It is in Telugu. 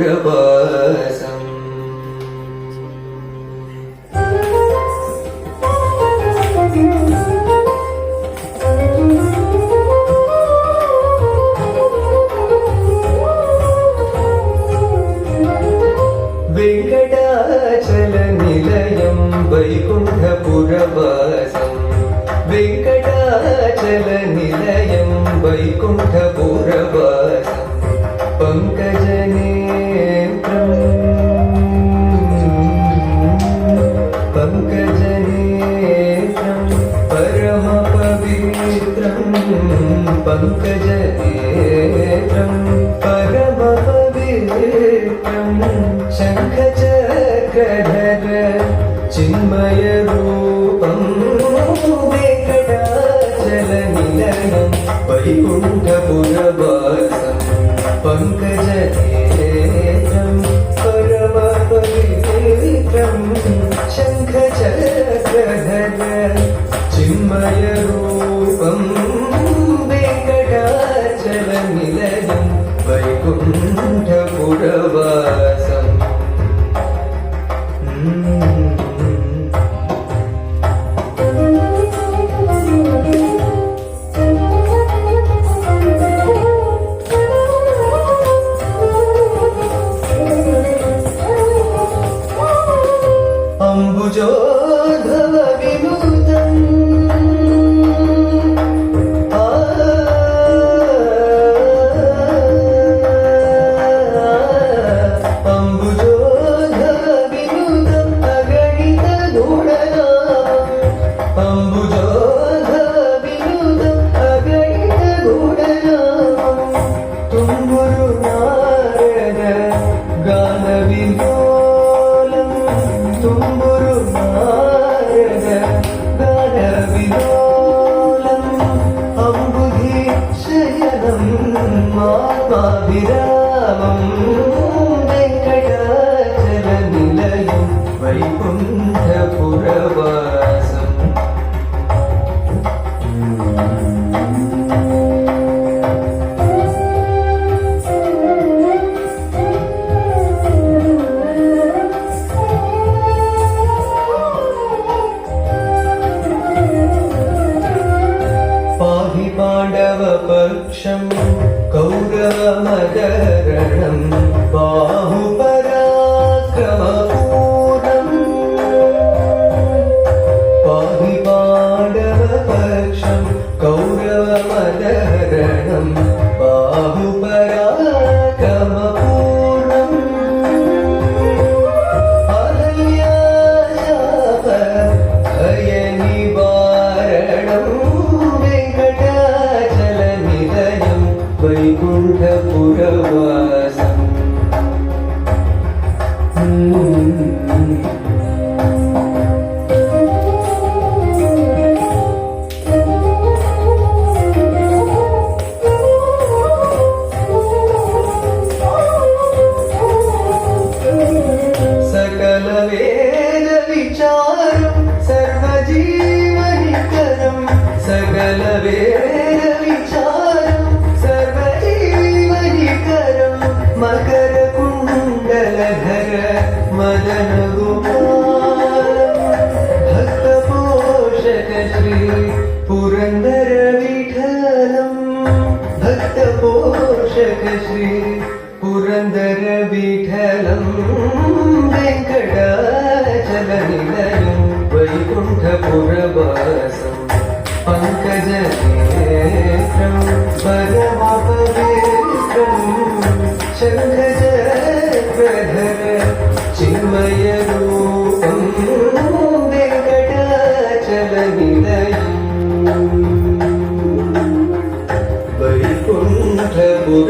వైకుంఠపురవాసం వెంకటాచల నిలయం వైకుంఠపురవాసం వెంకటాచల నిలయం వైకుంఠపురవాసం పంకజనేత్రం పంకజనేత్రం పరమ పవిత్రం పంకజనేత్రం పరమ పవిత్రం శంఖచక్రధర చిన్మయ రూపం వెంకటాచల నిలయం వైకుంఠపురవాసం పంకజనేత్రం పరమ పవిత్రం శంఖచక్రధర చిన్మయ రూపం వెంకటాచల నిలయం వైకుంఠపురవాసం అంబుజోధవ వినుతం అంబుజోధవ వినుతం అగణిత గుణనామం అంబుజోధవ వినుతం అగణిత గుణనామం తుంగురు నారద గాన విలోలం తుంగురు నారద గాన విలోలం అంబుధి శయనం మామాభిరామం వెంకటాచల నిలయం వైకుంఠపురవాసం పాహి పాండవ పక్షం కౌరవమదరణం బాహుపరాక్రమపూర్ణం పాహి పాండవ పక్షం కౌరవమదరణం బాహుపరాక్రమపూర్ణం అహల్యాశాప భయ నివారణం వెంకటాచల నిలయం వైకుంఠపురవాసం సకల వేద విచారం సర్వజీవనికరం సకల వేద విచారం సర్వజీవనికరం మకర కుండలధర మదన గోపాలం భక్త పోషక శ్రీ పురందర విఠలం భక్త పోషక శ్రీ పురందర విఠలం వెంకటాచల నిలయం వైకుంఠపురవాసం పంకజనేత్రం పరమ పవిత్రం శంఖచక్రధర చిన్మయ రూపం వెంకటాచల నిలయం వైకుంఠపుర